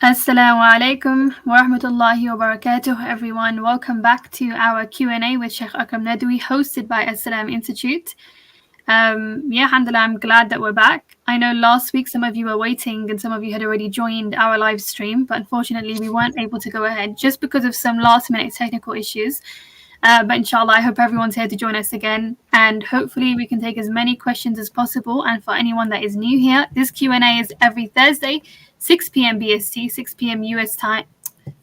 Assalamu alaikum wa rahmatullahi wa barakatuh, everyone. Welcome back to our Q&A with Shaykh Akram Nadwi, hosted by Al-Salam Institute. Alhamdulillah, I'm glad that we're back. I know last week some of you were waiting and some of you had already joined our live stream, but unfortunately we weren't able to go ahead just because of some last-minute technical issues. But inshallah, I hope everyone's here to join us again, and hopefully we can take as many questions as possible. And for anyone that is new here, this Q&A is every Thursday, 6 p.m. BST, 6 p.m. US time,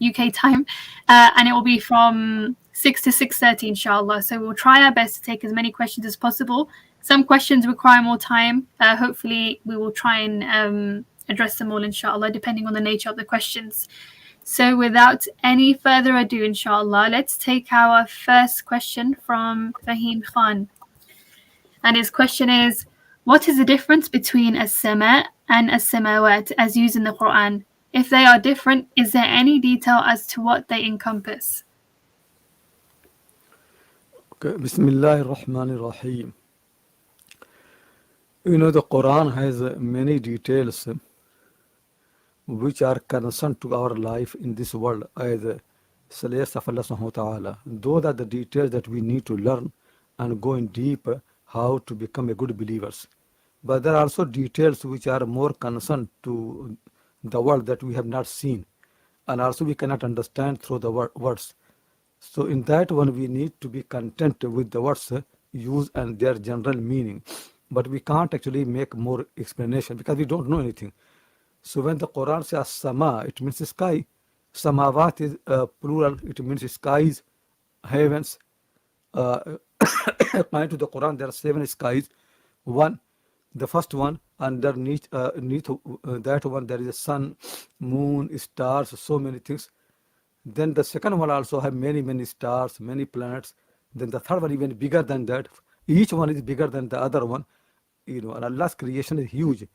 UK time, and it will be from 6 to 6:30, inshallah. So we'll try our best to take as many questions as possible. Some questions require more time. Hopefully, we will try and address them all, inshallah, depending on the nature of the questions. So without any further ado, inshallah, let's take our first question from Fahim Khan. And his question is, what is the difference between a semer and a semewet as used in the Quran? If they are different, is there any detail as to what they encompass? Okay, Bismillah ar-Rahman ar-Rahim. You know, the Quran has many details which are concerned to our life in this world as slaves of Allah subhanahu wa ta'ala. Those are the details that we need to learn and go in deep how to become a good believers. But there are also details which are more concerned to the world that we have not seen, and also we cannot understand through the words. So in that one we need to be content with the words used and their general meaning. But we can't actually make more explanation because we don't know anything. So when the Quran says sama, it means sky. Samawat is plural, it means skies, heavens. According to the Quran, there are 7 skies. One, the first one, underneath that one, there is a sun, moon, stars, so many things. Then the second one also have many stars, many planets. Then the third one even bigger than that. Each one is bigger than the other one. And Allah's creation is huge.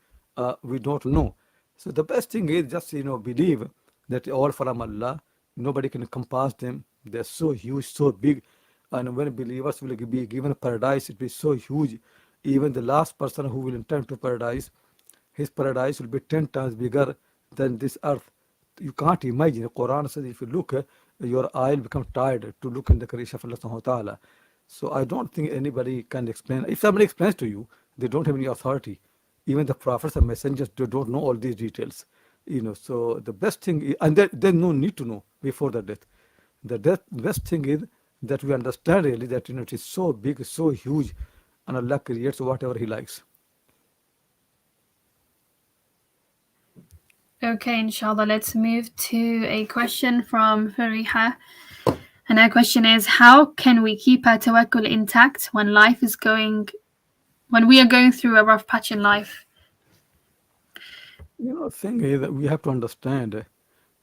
We don't know. So the best thing is just believe that all from Allah. Nobody can compass them. They're so huge, so big. And when believers will be given paradise, it will be so huge. Even the last person who will enter into paradise, his paradise will be 10 times bigger than this earth. You can't imagine. The Quran says if you look, your eye will become tired to look in the creation of Allah subhanahu wa ta'ala. So I don't think anybody can explain. If somebody explains to you, they don't have any authority. Even the prophets and messengers, they don't know all these details. So the best thing is, and there's no need to know before the death. The best thing is that we understand really that it is so big, so huge, and Allah creates whatever He likes. Okay, inshallah, let's move to a question from Fariha. And our question is, how can we keep our tawakkul intact when we are going through a rough patch in life? The thing is that we have to understand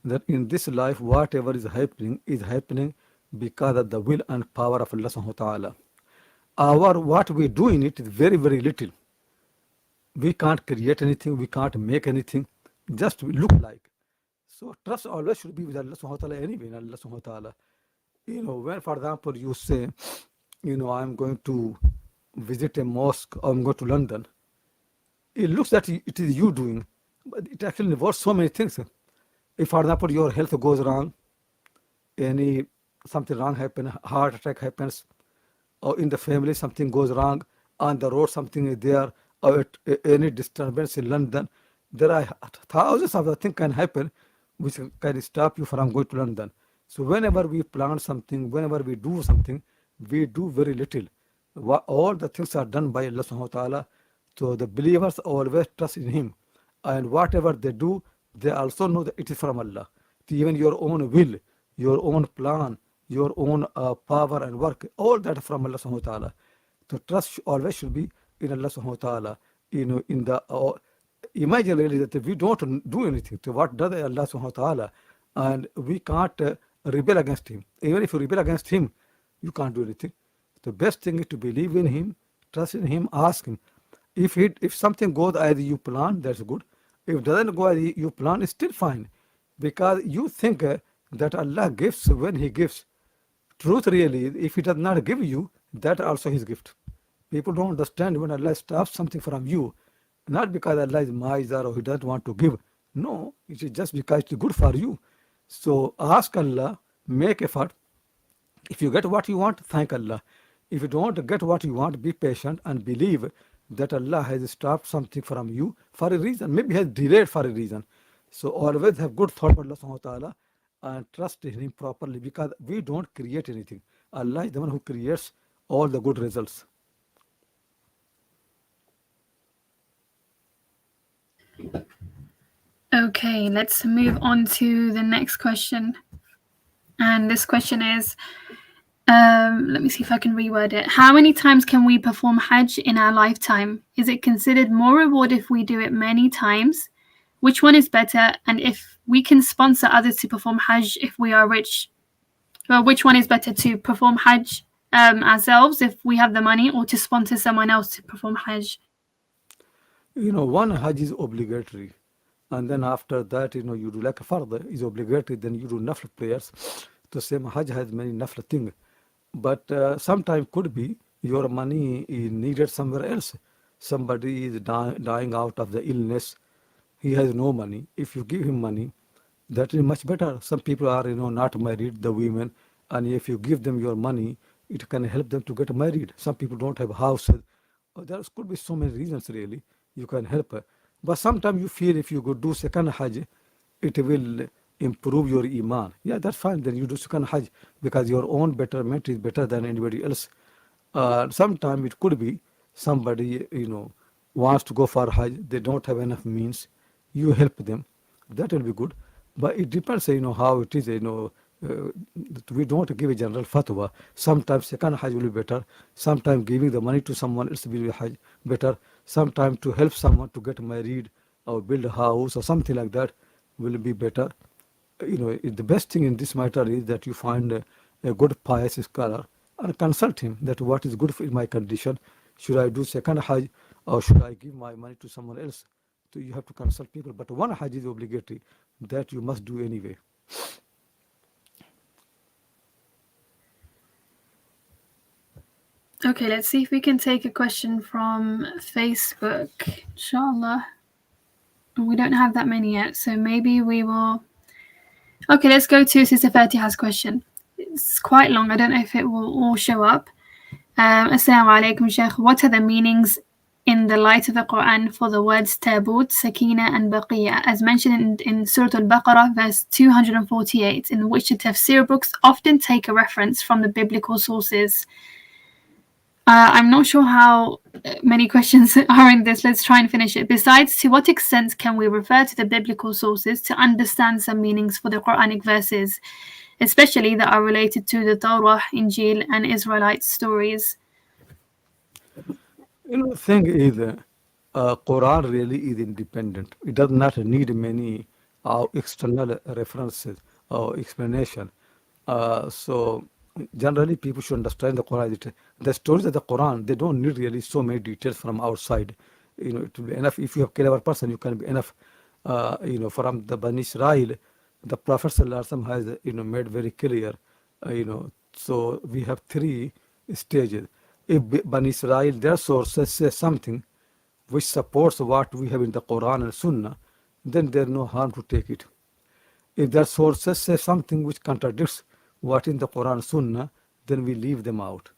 that in this life, whatever is happening because of the will and power of Allah subhanahu wa ta'ala. What we do in it is very little. We can't create anything, we can't make anything, just look like. So trust always should be with Allah subhanahu wa ta'ala anyway, Allah subhanahu wa ta'ala. When for example you say, I'm going to visit a mosque or I'm going to London, it looks that it is you doing, but it actually involves so many things. If for example your health goes wrong, something wrong happens, heart attack happens, or in the family something goes wrong, on the road something is there, or any disturbance in London, there are thousands of the things can happen which can stop you from going to London. So whenever we plan something, whenever we do something, we do very little. All the things are done by Allah subhanahu wa ta'ala. So the believers always trust in Him. And whatever they do, they also know that it is from Allah. Even your own will, your own plan, your own power and work, all that from Allah subhanahu wa ta'ala. So trust always should be in Allah subhanahu wa ta'ala. Imagine really that we don't do anything. So what does Allah subhanahu wa ta'ala? And we can't rebel against Him. Even if you rebel against Him, you can't do anything. The best thing is to believe in Him, trust in Him, ask Him. If something goes as you plan, that's good. If it doesn't go as you plan, it's still fine. Because you think that Allah gives when He gives. Truth really, if He does not give you, that also His gift. People don't understand when Allah stops something from you, not because Allah is miser or He doesn't want to give. No, it is just because it's good for you. So ask Allah, make effort. If you get what you want, thank Allah. If you don't get what you want, be patient and believe that Allah has stopped something from you for a reason. Maybe has delayed for a reason. So always have good thought about Allah subhanahu wa ta'ala and trust in Him properly, because we don't create anything. Allah is the one who creates all the good results. Okay, let's move on to the next question. And this question is, let me see if I can reword it. How many times can we perform Hajj in our lifetime? Is it considered more reward if we do it many times? Which one is better? And if we can sponsor others to perform Hajj if we are rich, well, which one is better, to perform Hajj ourselves if we have the money, or to sponsor someone else to perform Hajj? One Hajj is obligatory, and then after that, you do like a farda is obligatory, then you do nafl prayers. The same Hajj has many nafl things, but sometimes could be your money is needed somewhere else. Somebody is dying out of the illness, he has no money. If you give him money, that is much better. Some people are, not married, the women, and if you give them your money, it can help them to get married. Some people don't have houses. There could be so many reasons really you can help. But sometimes you feel if you go do second Hajj, it will improve your iman. Yeah, that's fine. Then you do second Hajj because your own betterment is better than anybody else. Sometimes it could be somebody, wants to go for Hajj, they don't have enough means, you help them, that will be good. But it depends, how it is, we don't give a general fatwa. Sometimes second Hajj will be better, sometimes giving the money to someone else will be Hajj better, sometimes to help someone to get married or build a house or something like that will be better. The best thing in this matter is that you find a good pious scholar and consult him that what is good for my condition. Should I do second Hajj or should I give my money to someone else? So you have to consult people. But one Hajj is obligatory that you must do anyway. Okay, let's see if we can take a question from Facebook. Inshallah. We don't have that many yet, so maybe we will. Okay, let's go to Sister Fatiha's question. It's quite long. I don't know if it will all show up. Assalamu alaikum, Shaykh. What are the meanings in the light of the Quran for the words Tabut, Sakina, and Baqiyya, as mentioned in Surah Al-Baqarah, verse 248, in which the tafsir books often take a reference from the biblical sources? I'm not sure how many questions are in this. Let's try and finish it. Besides, to what extent can we refer to the biblical sources to understand some meanings for the Quranic verses, especially that are related to the Torah, Injil, and Israelite stories? The thing is, Quran really is independent. It does not need many external references or explanation. So generally, people should understand the Quran. The stories of the Quran, they don't need really so many details from outside. It will be enough if you have clever person. You can be enough. From the Bani Israel, the Prophet ﷺ has made very clear. So we have three stages. If Bani Israel, their sources say something which supports what we have in the Quran and Sunnah, then there is no harm to take it. If their sources say something which contradicts what in the Quran Sunnah, then we leave them out.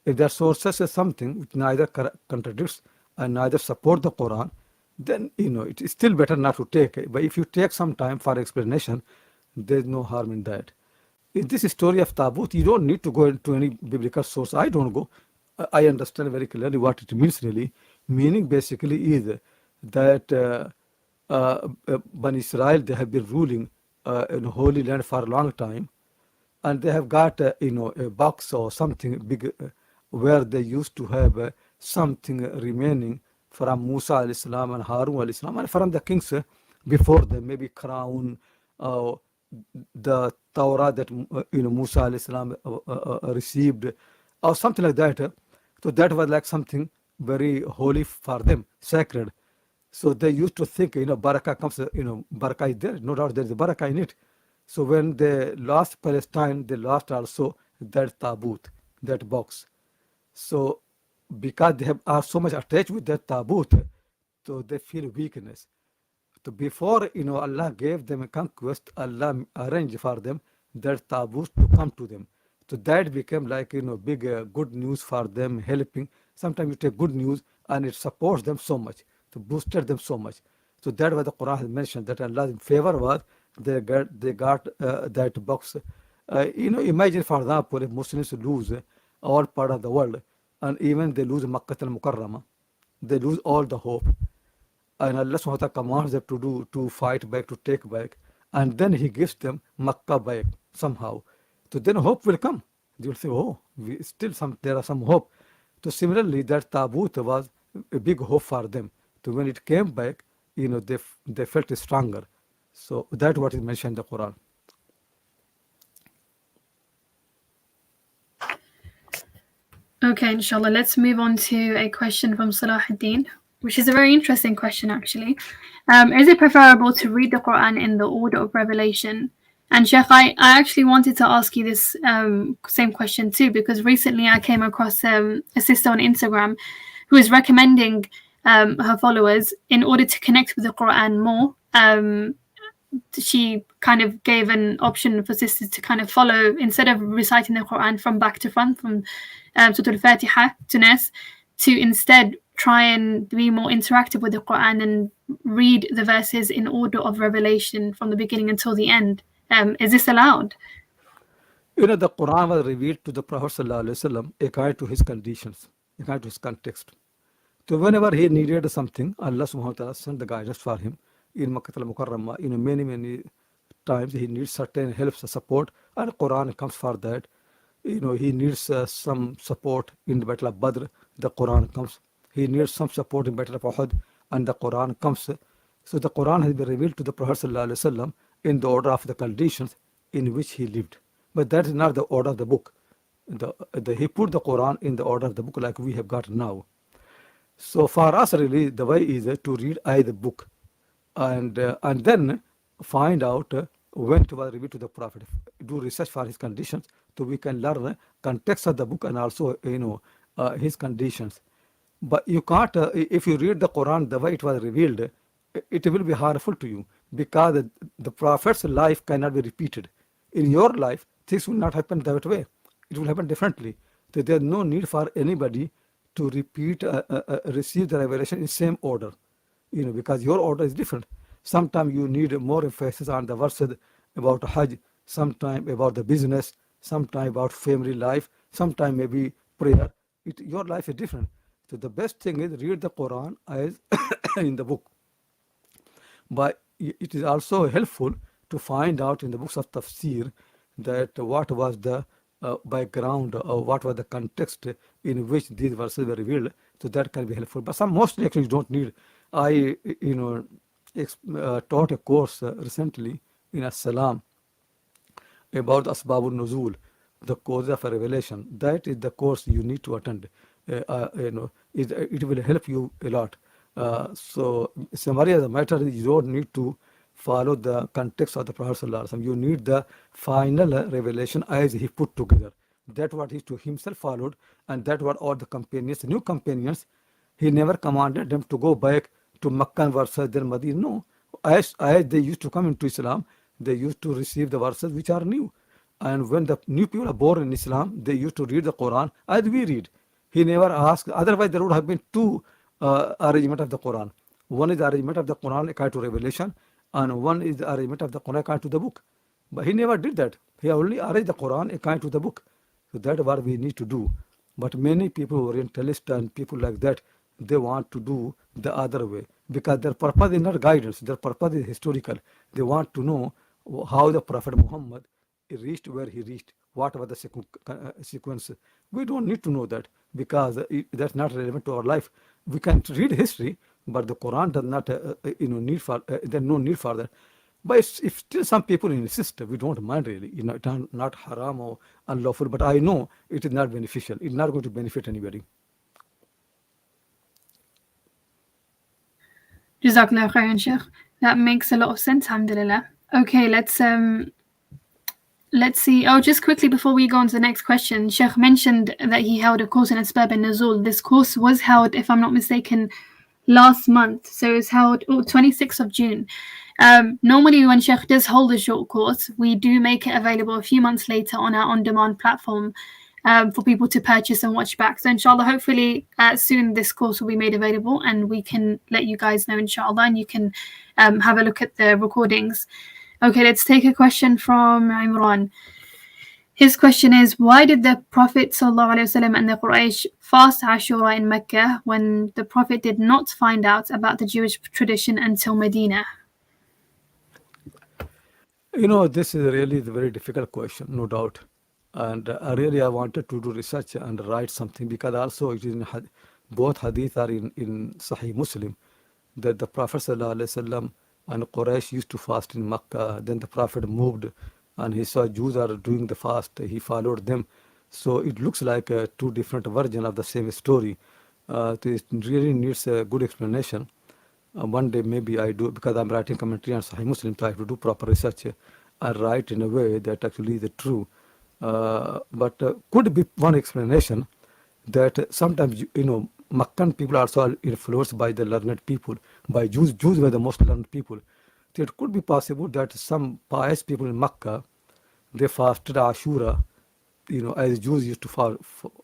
If their sources say something which neither contradicts and neither support the Quran, then it is still better not to take it. But if you take some time for explanation, there is no harm in that. In this story of Tabut, you don't need to go into any biblical source. I don't go. I understand very clearly what it means really. Meaning basically is that Bani Israel, they have been ruling in Holy Land for a long time, and they have got a box or something big where they used to have something remaining from Musa al-Islam and Harun al-Islam and from the kings before them, maybe crown, uh, the Torah that Musa al-Islam received or something like that. So that was like something very holy for them, sacred. So they used to think, barakah comes, barakah is there. No doubt there is a barakah in it. So when they lost Palestine, they lost also that tabut, that box. So because they are so much attached with that tabut, so they feel weakness. before Allah gave them a conquest, Allah arranged for them that taboos to come to them. So that became like big good news for them, helping. Sometimes you take good news and it supports them so much, to boosted them so much. So that was the Quran has mentioned that Allah's favor was they got that box. Imagine for example if Muslims lose all part of the world, and even they lose Makkah al-Mukarramah, they lose all the hope, and Allah subhanahu wa ta'ala commands them to fight back, to take back, and then He gives them Makkah back somehow. So then hope will come. They will say, oh, there are some hope. So similarly, that tabut was a big hope for them. So when it came back, they felt stronger. So that's what is mentioned in the Quran. Okay, inshallah, let's move on to a question from Salahuddin, which is a very interesting question actually. Is it preferable to read the Quran in the order of revelation? And Sheikh, I actually wanted to ask you this same question too, because recently I came across a sister on Instagram who is recommending her followers, in order to connect with the Quran more, she kind of gave an option for sisters to kind of follow, instead of reciting the Quran from back to front, from Surah Al-Fatiha to Nas, to instead try and be more interactive with the Quran and read the verses in order of revelation from the beginning until the end. Is this allowed? The Quran was revealed to the Prophet ﷺ according to his conditions, according to his context. So whenever he needed something, Allah subhanahu wa ta'ala sent the guidance for him in Makkah al-Mukarramah. Many times he needs certain help, support, and Quran comes for that. He needs some support in the Battle of Badr, the Quran comes. He needs some support in Battle of Uhud, and the Quran comes. So the Quran has been revealed to the Prophet ﷺ in the order of the conditions in which he lived. But that is not the order of the book. He put the Quran in the order of the book like we have got now. So for us really the way is to read the book, and then find out when it was revealed to the Prophet. Do research for his conditions, so we can learn context of the book and also his conditions. But you can't if you read the Quran the way it was revealed, it will be harmful to you, because the Prophet's life cannot be repeated. In your life, things will not happen that way. It will happen differently. So there is no need for anybody to repeat, receive the revelation in same order, because your order is different. Sometimes you need more emphasis on the verses about hajj, sometimes about the business, sometimes about family life, sometimes maybe prayer. Your life is different. So the best thing is read the Quran as in the book. But it is also helpful to find out in the books of tafsir that what was the background, or what was the context in which these verses were revealed. So that can be helpful. But mostly actually you don't need. I taught a course recently in Al-Salam about Asbabul Nuzul, the cause of a revelation. That is the course you need to attend. It will help you a lot. So summary as a matter is, you don't need to follow the context of the Prophet ﷺ. You need the final revelation as he put together. That what he to himself followed, and that what all the companions, new companions, he never commanded them to go back to Mecca verses, then Medina. No, as they used to come into Islam, they used to receive the verses which are new. And when the new people are born in Islam, they used to read the Quran as we read. He never asked. Otherwise, there would have been two arrangement of the Quran. One is the arrangement of the Quran according to revelation, and one is the arrangement of the Quran according to the book. But he never did that. He only arranged the Quran according to the book. So that's what we need to do. But many people, Orientalists and people like that, they want to do the other way, because their purpose is not guidance. Their purpose is historical. They want to know how the Prophet Muhammad reached where he reached. What was the sequence? We don't need to know that, because that's not relevant to our life. We can read history, but the Quran does not need for. There's no need for that. But if still some people insist, we don't mind really. It's not haram or unlawful. But I know it is not beneficial. It's not going to benefit anybody. Jazakallah khairan, Sheikh. That makes a lot of sense, alhamdulillah. Okay, let's see. Oh, just quickly before we go on to the next question, Sheikh mentioned that he held a course in Asbab and Nuzul. This course was held, if I'm not mistaken, last month. So it was held 26th of June. Normally, when Sheikh does hold a short course, we do make it available a few months later on our on-demand platform for people to purchase and watch back. So inshallah, hopefully soon this course will be made available and we can let you guys know inshallah, and you can have a look at the recordings. Okay, let's take a question from Imran. His question is, why did the Prophet ﷺ and the Quraysh fast Ashura in Mecca when the Prophet did not find out about the Jewish tradition until Medina? This is really the very difficult question, no doubt. And really, I wanted to do research and write something because also it is in both hadith are in Sahih Muslim that the Prophet ﷺ and Quraysh used to fast in Makkah. Then the Prophet moved and he saw Jews are doing the fast. He followed them. So it looks like two different versions of the same story. It really needs a good explanation. One day maybe I do, because I'm writing commentary on Sahih Muslim, so I have to do proper research and write in a way that actually is true. But could be one explanation that sometimes, Meccan people also are influenced by the learned people, by Jews. Jews were the most learned people. So it could be possible that some pious people in Mecca, they fasted Ashura, as Jews used to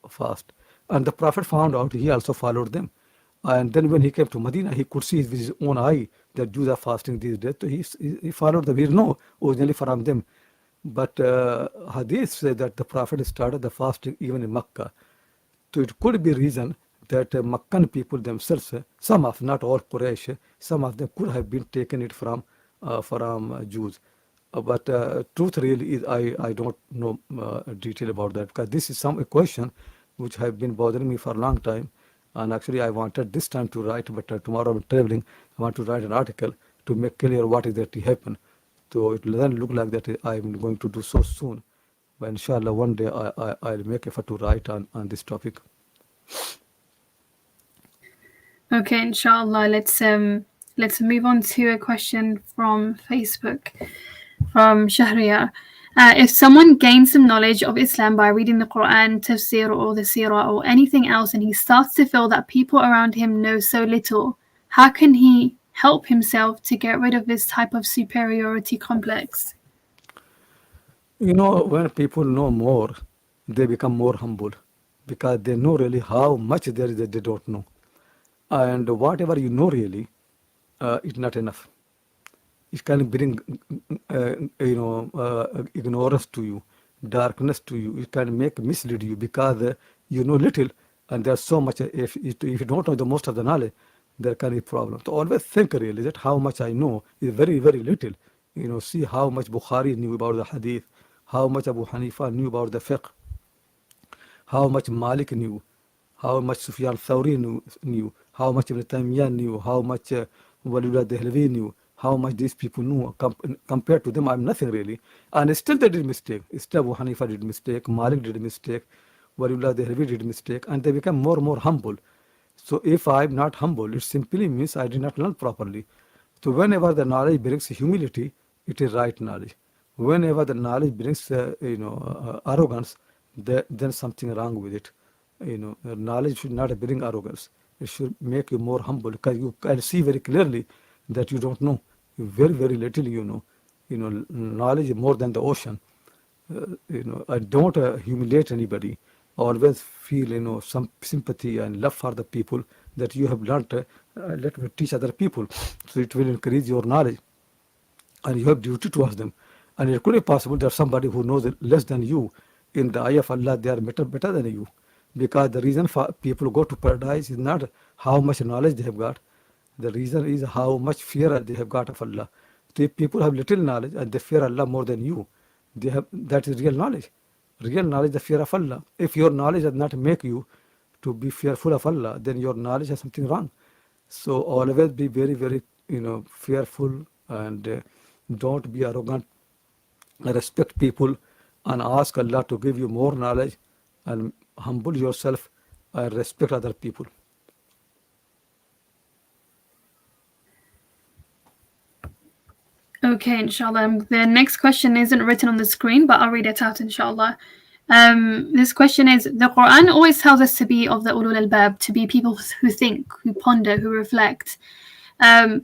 fast. And the Prophet found out, he also followed them. And then when he came to Medina, he could see with his own eye that Jews are fasting these days. So he followed them. He didn't know originally from them. But hadith say that the Prophet started the fasting even in Mecca. So it could be reason that Meccan people themselves, some of, not all Quraysh, some of them could have been taken it from Jews. But truth really is, I don't know detail about that, because this is a question which have been bothering me for a long time. And actually, I wanted this time to write, but tomorrow I'm traveling. I want to write an article to make clear what is that happened. So it doesn't look like that I'm going to do so soon. But inshallah, one day I'll make effort to write on this topic. Okay, inshallah, let's move on to a question from Facebook from Shahriya. If someone gains some knowledge of Islam by reading the Quran, tafsir, or the seerah, or anything else, and he starts to feel that people around him know so little, how can he help himself to get rid of this type of superiority complex? When people know more, they become more humble because they know really how much there is that they don't know. And whatever you know really, is not enough. It can bring, ignorance to you, darkness to you. It can make mislead you because you know little, and there's so much. If you don't know the most of the knowledge, there can be problems. So always think really that how much I know is very, very little. See how much Bukhari knew about the hadith, how much Abu Hanifa knew about the fiqh, how much Malik knew, how much Sufyan Thawri knew, how much Ibn Taymiyyah knew, how much Waliullah Dehlvi knew, how much these people knew. Compared to them, I'm nothing really. And still they did mistake. Still Abu Hanifa did mistake, Malik did mistake, Waliullah Dehlvi did mistake, and they become more and more humble. So if I'm not humble, it simply means I did not learn properly. So whenever the knowledge brings humility, it is right knowledge. Whenever the knowledge brings, arrogance, then something wrong with it. Knowledge should not bring arrogance. It should make you more humble because you can see very clearly that you don't know. You very, very little you know. Knowledge is more than the ocean. I don't humiliate anybody. Always feel, some sympathy and love for the people that you have learnt. Let me teach other people, so it will increase your knowledge, and you have duty towards them. And it could be possible that somebody who knows less than you, in the eye of Allah, they are better than you. Because the reason for people go to paradise is not how much knowledge they have got. The reason is how much fear they have got of Allah. So if people have little knowledge and they fear Allah more than you, that is real knowledge. Real knowledge, the fear of Allah. If your knowledge does not make you to be fearful of Allah, then your knowledge has something wrong. So always be very, very, fearful, and don't be arrogant. Respect people and ask Allah to give you more knowledge, and humble yourself and respect other people. Okay, inshallah. The next question isn't written on the screen, but I'll read it out, inshallah. This question is: the Quran always tells us to be of the ulul albab, to be people who think, who ponder, who reflect.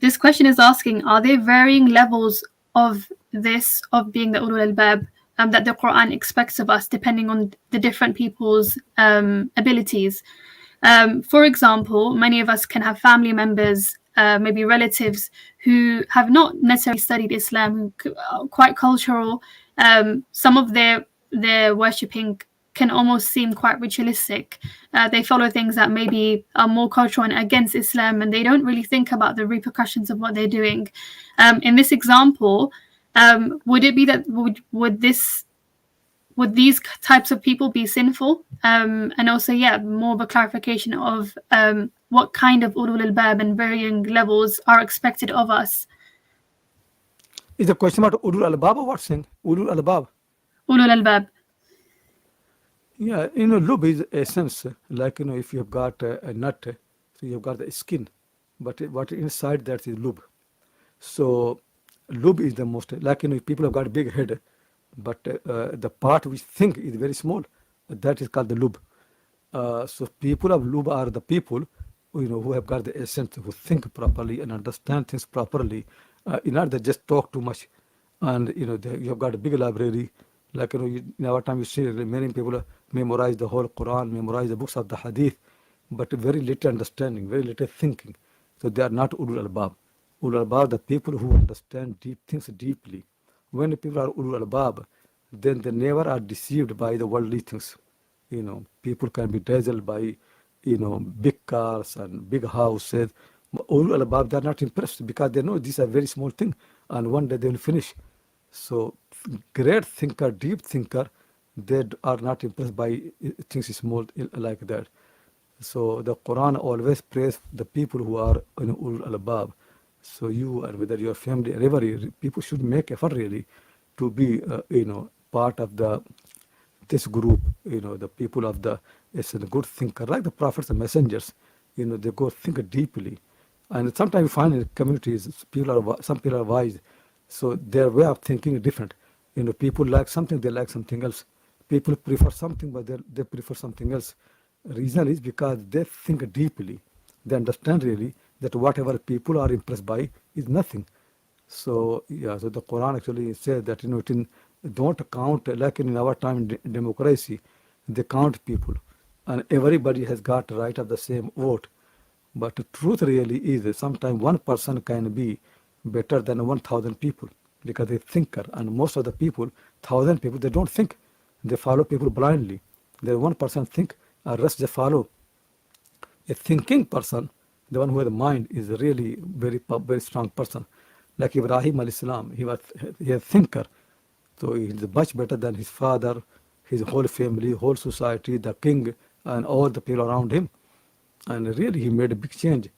This question is asking: are there varying levels of this, of being the ulul albab, that the Quran expects of us, depending on the different people's abilities? For example, many of us can have family members, maybe relatives, who have not necessarily studied Islam, who are quite cultural. Some of their worshipping can almost seem quite ritualistic. They follow things that maybe are more cultural and against Islam, and they don't really think about the repercussions of what they're doing. In this example, would it be that would these types of people be sinful? And also, yeah, more of a clarification of what kind of ulul albab and varying levels are expected of us. Is the question about Ulul Albab or what saying? Ulul Albab. Ulul albab. Yeah, lube is essence. Like, if you have got a nut, so you have got the skin, but what inside that is lube. So, lube is the most, like, people have got a big head, but the part which think is very small. That is called the lube. So, people of lube are the people, who have got the essence, who think properly and understand things properly. Not that just talk too much. And, you have got a big library. Like, in our time, you see many people memorize the whole Quran, memorize the books of the Hadith, but very little understanding, very little thinking. So they are not Ulul Albab. Ulul Albab, the people who understand deep things deeply. When the people are Ulul Albab, then they never are deceived by the worldly things. People can be dazzled by, big cars and big houses. Ulul Albab, they are not impressed because they know these are very small things and one day they will finish. So, great thinker, deep thinker, they are not impressed by things small like that. So, the Quran always praise the people who are Ulul Albab. So, you and whether your family, wherever, people should make effort really to be, part of this group, the people of it's a good thinker, like the prophets and messengers, they go think deeply. And sometimes you find in communities, some people are wise, so their way of thinking is different. People like something, they like something else. People prefer something, but they prefer something else. Reason is because they think deeply. They understand really that whatever people are impressed by is nothing. So yeah, so the Quran actually says that don't count like in our time in democracy, they count people, and everybody has got right of the same vote. But the truth really is that sometimes one person can be better than 1,000 people because they thinker, and most of the people, 1,000 people, they don't think. They follow people blindly. The one person think, and rest they follow. A thinking person, the one who has a mind, is really very strong person. Like Ibrahim al-Salam, he a thinker. So he is much better than his father, his whole family, whole society, the king, and all the people around him. And really, he made a big change.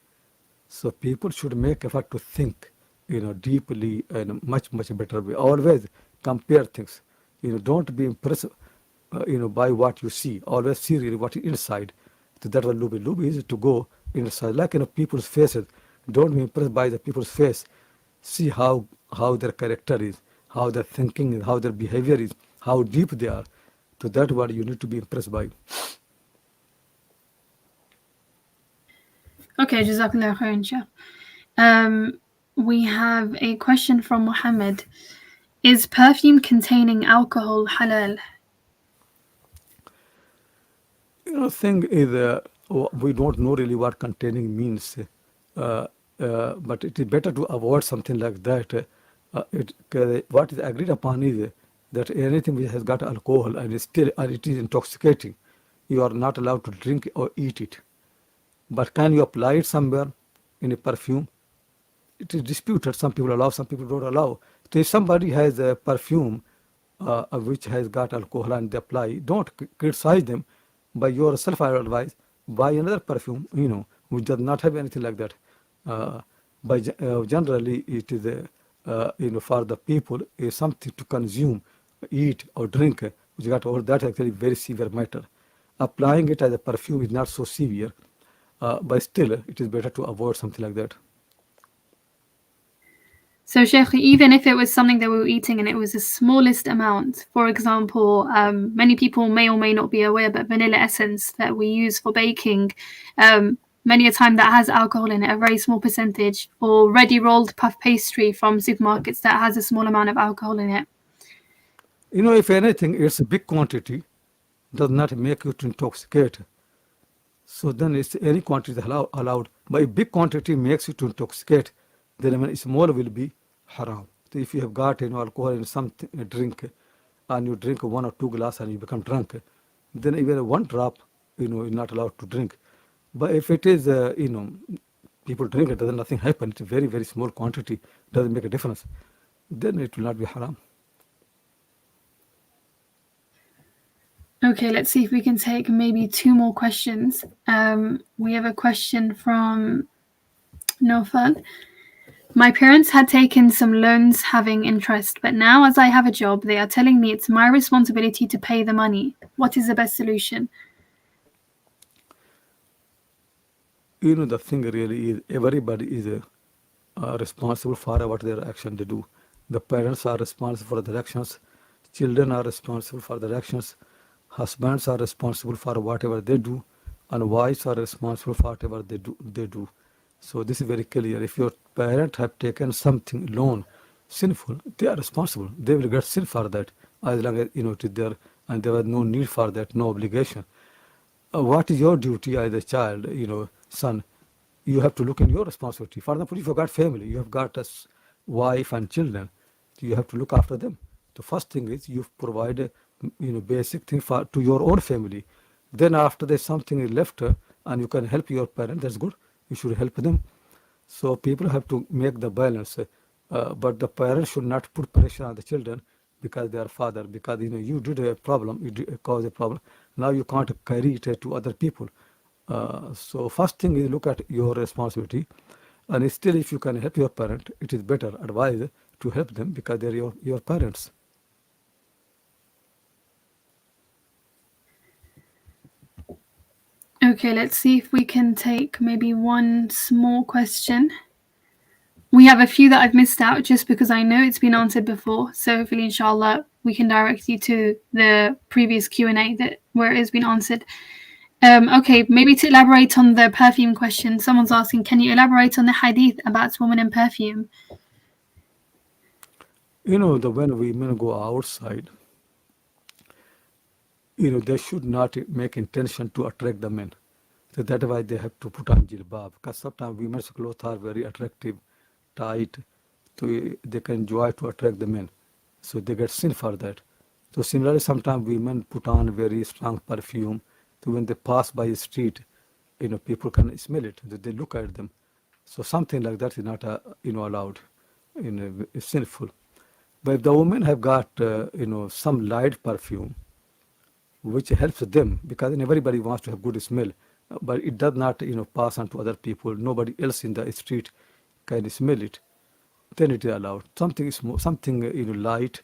So people should make effort to think, deeply in a much better way. Always compare things. Don't be impressed, by what you see. Always see really what is inside. So that's what Lubi. Lubi is to go inside, like people's faces. Don't be impressed by the people's face. See how their character is, how their thinking is, how their behavior is, how deep they are. So that's what you need to be impressed by. Okay, Jazakallah khairan, Sheikh. We have a question from Muhammad. Is perfume containing alcohol halal? Thing is, we don't know really what containing means, but it is better to avoid something like that. What is agreed upon is that anything which has got alcohol and it is intoxicating, you are not allowed to drink or eat it. But can you apply it somewhere in a perfume? It is disputed. Some people allow, some people don't allow. So if somebody has a perfume which has got alcohol and they apply, don't criticize them. By yourself, I advise, buy another perfume, which does not have anything like that. Generally, it is, for the people, is something to consume, eat or drink, which got all that actually very severe matter. Applying it as a perfume is not so severe, but still, it is better to avoid something like that. So, Sheikh, even if it was something that we were eating and it was the smallest amount, for example, many people may or may not be aware, but vanilla essence that we use for baking, many a time that has alcohol in it, a very small percentage, or ready rolled puff pastry from supermarkets that has a small amount of alcohol in it. If anything, it's a big quantity, does not make you to intoxicate. So then it's any quantity is allowed. But if big quantity makes you to intoxicate, then even small will be haram. So if you have got alcohol in some drink, and you drink 1 or 2 glasses and you become drunk, then even one drop, you're not allowed to drink. But if it is, people drink it, doesn't nothing happen. It's a very, very small quantity, doesn't make a difference. Then it will not be haram. Okay, let's see if we can take maybe 2 more questions. We have a question from Nofal. My parents had taken some loans having interest, but now as I have a job, they are telling me it's my responsibility to pay the money. What is the best solution? The thing really is everybody is responsible for what their action they do. The parents are responsible for their actions, children are responsible for their actions, husbands are responsible for whatever they do, and wives are responsible for whatever they do. So this is very clear. If your parent have taken something loan sinful, they are responsible. They will get sin for that, as long as it is there and there was no need for that, no obligation. What is your duty as a child, son? You have to look in your responsibility. For example, if you've got family, you have got a wife and children, you have to look after them. The first thing is you provide a basic thing to your own family. Then after there's something is left and you can help your parent, that's good. You should help them. So people have to make the balance. But the parents should not put pressure on the children because they are father, because you did a problem, you did cause a problem. Now you can't carry it to other people. So first thing is look at your responsibility, and still if you can help your parent, it is better advice to help them because they're your parents. Okay, let's see if we can take maybe one small question. We have a few that I've missed out just because I know it's been answered before. So hopefully, inshallah, we can direct you to the previous Q&A where it has been answered. Okay, maybe to elaborate on the perfume question, someone's asking, can you elaborate on the hadith about women and perfume? When women go outside, they should not make intention to attract the men. So that's why they have to put on jilbab, because sometimes women's clothes are very attractive, tight, so they can enjoy to attract the men. So they get sin for that. So similarly, sometimes women put on very strong perfume. So when they pass by a street, people can smell it. They look at them. So something like that is not, allowed. It's sinful. But if the women have got, some light perfume, which helps them, because everybody wants to have good smell, but it does not, pass on to other people. Nobody else in the street can smell it. Then it is allowed. Something light,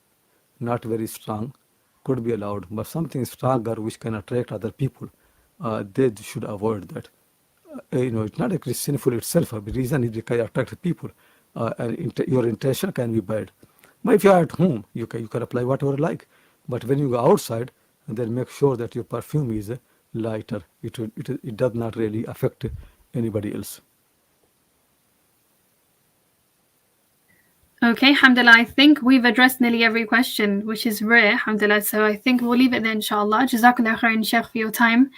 not very strong, could be allowed. But something stronger which can attract other people, they should avoid that. It's not actually sinful itself. The reason is because it attracts people, and your intention can be bad. But if you are at home, you can apply whatever you like. But when you go outside, then make sure that your perfume is lighter. It does not really affect anybody else. Okay, alhamdulillah, I think we've addressed nearly every question, which is rare, alhamdulillah. So I think we'll leave it there, inshallah. Jazakallah khairan, Sheikh, for your time.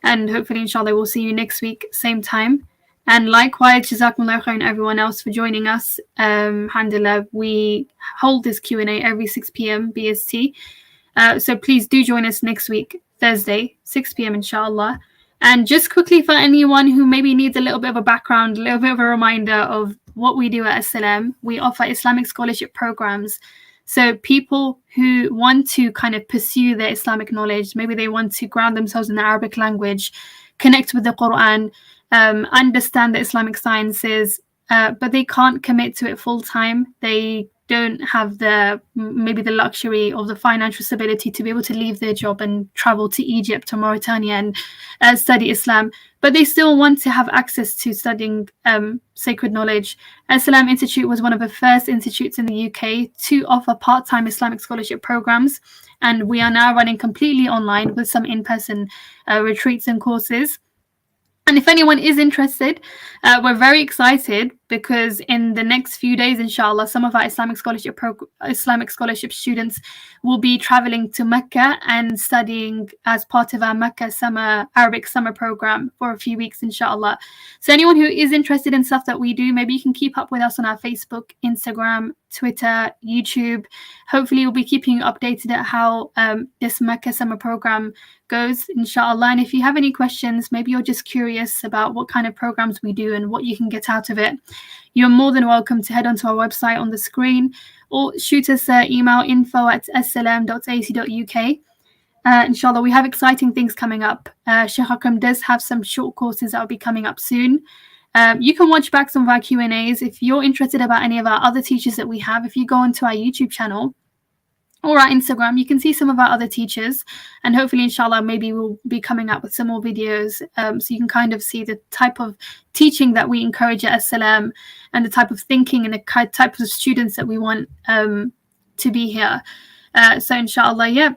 And hopefully, inshallah, we'll see you next week, same time. And likewise, Jazakumullah khairan, everyone else, for joining us. Alhamdulillah, we hold this Q&A every 6 p.m. BST. So please do join us next week, Thursday, 6 p.m. inshallah. And just quickly for anyone who maybe needs a little bit of a background, a little bit of a reminder of what we do at Al-Salam, we offer Islamic scholarship programs. So people who want to kind of pursue their Islamic knowledge, maybe they want to ground themselves in the Arabic language, connect with the Quran, understand the Islamic sciences, but they can't commit to it full time. They don't have maybe the luxury or the financial stability to be able to leave their job and travel to Egypt or Mauritania and study Islam, but they still want to have access to studying sacred knowledge. Al-Salam Institute was one of the first institutes in the UK to offer part-time Islamic scholarship programs, and we are now running completely online with some in-person retreats and courses. And if anyone is interested, we're very excited because in the next few days, inshallah, some of our Islamic scholarship students will be traveling to Mecca and studying as part of our Mecca Arabic summer program for a few weeks, inshallah. So anyone who is interested in stuff that we do, maybe you can keep up with us on our Facebook, Instagram, Twitter, YouTube. Hopefully we'll be keeping you updated at how this Mecca summer program goes, inshallah. And if you have any questions, maybe you're just curious about what kind of programs we do and what you can get out of it, you're more than welcome to head onto our website on the screen or shoot us an email, info@al-salam.ac.uk. Inshallah, we have exciting things coming up. Shaykh Akram does have some short courses that will be coming up soon. You can watch back some of our Q&As. If you're interested about any of our other teachers that we have, if you go onto our YouTube channel or our Instagram, you can see some of our other teachers, and hopefully, inshallah, maybe we'll be coming up with some more videos so you can kind of see the type of teaching that we encourage at Al-Salam and the type of thinking and the type of students that we want to be here. So inshallah,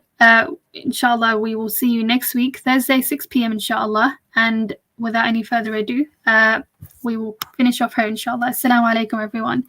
inshallah, we will see you next week, Thursday, 6 p.m, inshallah. And without any further ado, we will finish off here, inshallah. Assalamu alaikum, everyone.